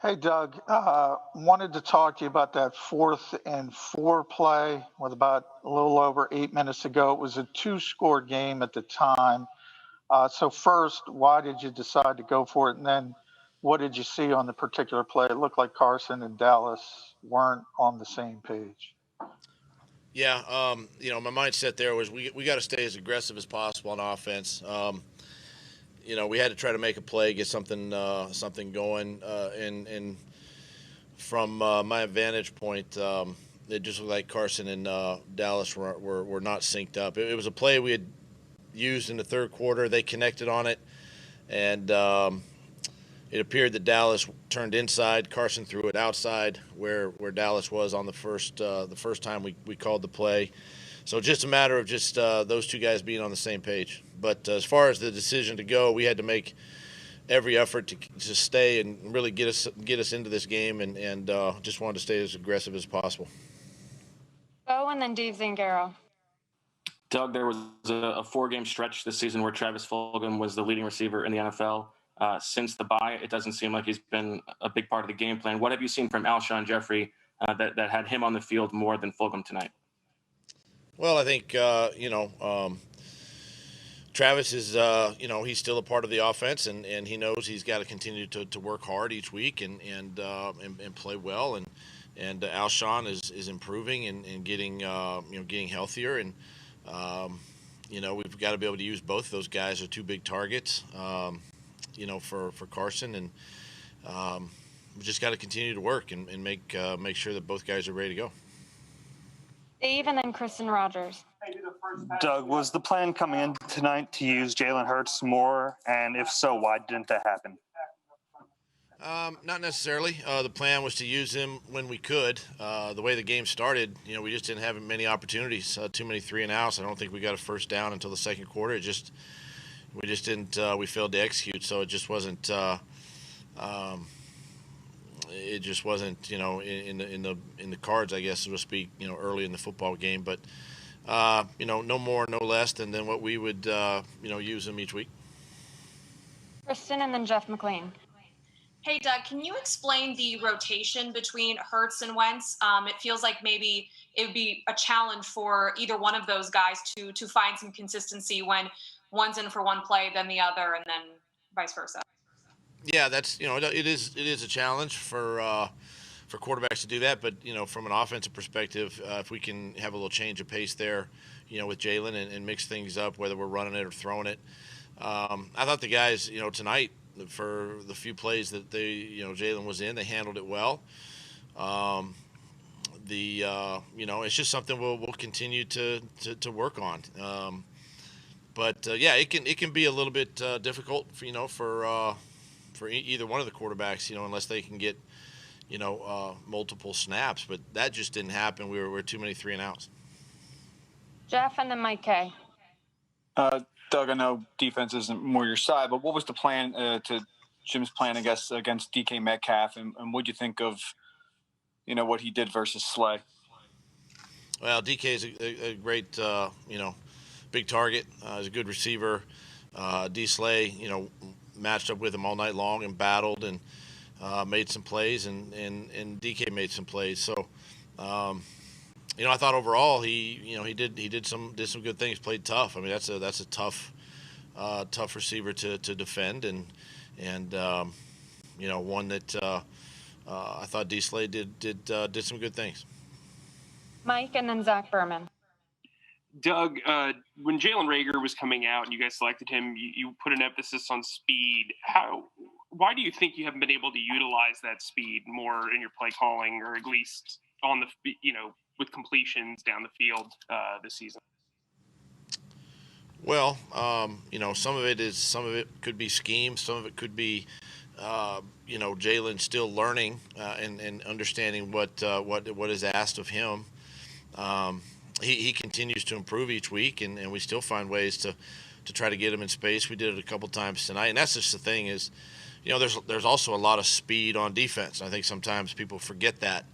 Hey, Doug. Wanted to talk to you about that 4th and 4 play with about a little over 8 minutes ago. It was a two-score game at the time. So first, why did you decide to go for it? And then what did you see on the particular play? It looked like Carson and Dallas weren't on the same page. Yeah, my mindset there was we got to stay as aggressive as possible on offense. We had to try to make a play, get something going, and from my vantage point, it just looked like Carson and Dallas were not synced up. It was a play we had used in the third quarter. They connected on it, and it appeared that Dallas turned inside. Carson threw it outside where Dallas was on the first time we called the play. So just a matter of just those two guys being on the same page. But as far as the decision to go, we had to make every effort to stay and really get us into this game, and just wanted to stay as aggressive as possible. Bo and then Dave Zangaro. Doug, there was a 4-game stretch this season where Travis Fulgham was the leading receiver in the NFL. Since the bye, it doesn't seem like he's been a big part of the game plan. What have you seen from Alshon Jeffrey that had him on the field more than Fulgham tonight? Well, I think Travis is he's still a part of the offense, and he knows he's got to continue to work hard each week and play well, and Alshon is improving and getting getting healthier, and we've got to be able to use both of those guys as two big targets. For Carson, and we just got to continue to work and make sure that both guys are ready to go. Dave and then Kristen Rogers. Doug, was the plan coming in tonight to use Jalen Hurts more? And if so, why didn't that happen? Not necessarily. The plan was to use him when we could. The way the game started, we just didn't have many opportunities. Too many 3-and-outs. I don't think we got a first down until the second quarter. We just didn't. We failed to execute, so it just wasn't. It just wasn't, in the cards, I guess, so to speak, early in the football game. But no more, no less than what we would, use them each week. Kristen and then Jeff McLean. Hey, Doug, can you explain the rotation between Hurts and Wentz? It feels like maybe it would be a challenge for either one of those guys to find some consistency when one's in for one play, then the other, and then vice versa. Yeah, that's it is a challenge for quarterbacks to do that. But from an offensive perspective, if we can have a little change of pace there, with Jalen and mix things up, whether we're running it or throwing it. I thought the guys, tonight, for the few plays that Jalen was in, they handled it well. It's just something we'll continue to work on. It can be a little bit difficult for either one of the quarterbacks, unless they can get multiple snaps. But that just didn't happen. We were too many 3-and-outs. Jeff and then Mike K. Doug, I know defense isn't more your side, but what was the plan to Jim's plan, I guess, against DK Metcalf, and what do you think of what he did versus Slay? Well, DK is a great big target. He's a good receiver. D. Slay, matched up with him all night long and battled and made some plays, and DK made some plays. So, I thought overall he did some good things. Played tough. I mean, that's a tough receiver to defend, and one that I thought D. Slay did some good things. Mike and then Zach Berman. Doug, when Jalen Reagor was coming out and you guys selected him, you put an emphasis on speed. Why do you think you haven't been able to utilize that speed more in your play calling, or at least on the with completions down the field this season? Well, some of it could be scheme, some of it could be Jalen still learning and understanding what is asked of him. He continues to improve each week, and we still find ways to try to get him in space. We did it a couple times tonight, and that's just the thing is, there's also a lot of speed on defense. I think sometimes people forget that,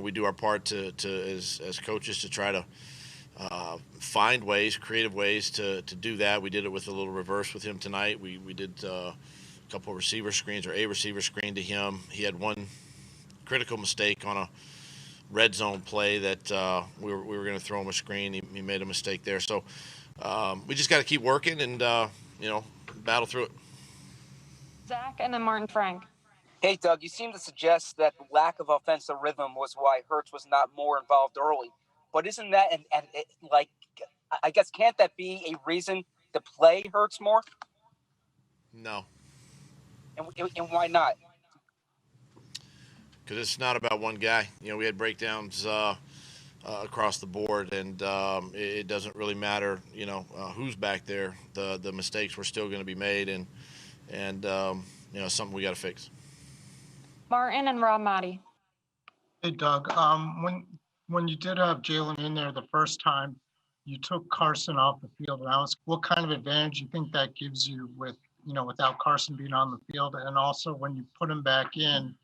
we do our part to as coaches to try to find ways, creative ways to do that. We did it with a little reverse with him tonight. We did couple of receiver screens or a receiver screen to him. He had one critical mistake on a red zone play that we were going to throw him a screen. He made a mistake there. So we just got to keep working and, battle through it. Zach and then Martin Frank. Hey, Doug, you seem to suggest that the lack of offensive rhythm was why Hurts was not more involved early. But isn't that, I guess, can't that be a reason to play Hurts more? No. And why not? Because it's not about one guy. We had breakdowns across the board, and it doesn't really matter, who's back there. The mistakes were still going to be made, and something we got to fix. Martin and Rob Motti. Hey, Doug. When you did have Jalen in there the first time, you took Carson off the field. And what kind of advantage you think that gives you without Carson being on the field? And also when you put him back in,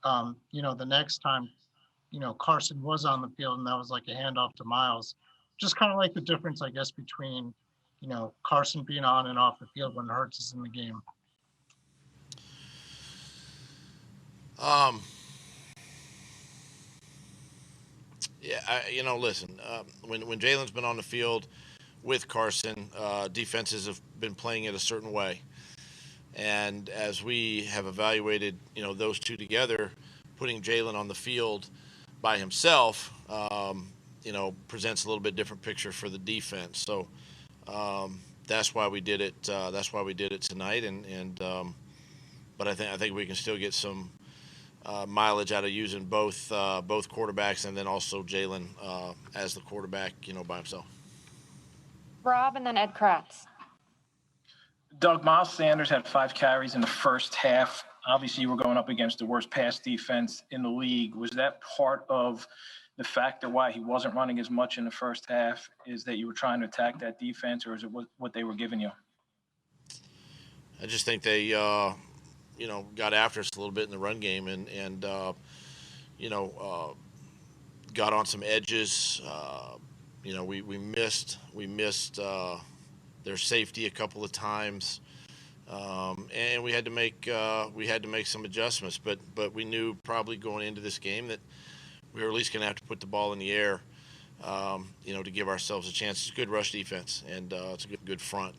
the next time, Carson was on the field and that was like a handoff to Miles. Just kind of like the difference, I guess, between, Carson being on and off the field when Hurts is in the game. Listen, when Jalen's been on the field with Carson, defenses have been playing it a certain way. And as we have evaluated, those two together, putting Jalen on the field by himself, presents a little bit different picture for the defense. So that's why we did it. That's why we did it tonight. But I think we can still get some mileage out of using both quarterbacks, and then also Jalen as the quarterback, by himself. Rob and then Ed Kratz. Doug, Miles Sanders had 5 carries in the first half. Obviously, you were going up against the worst pass defense in the league. Was that part of the factor why he wasn't running as much in the first half? Is that you were trying to attack that defense, or is it what they were giving you? I just think they, got after us a little bit in the run game and got on some edges. We missed their safety a couple of times, and we had to make some adjustments. But we knew probably going into this game that we were at least going to have to put the ball in the air, to give ourselves a chance. It's a good rush defense, and it's a good front.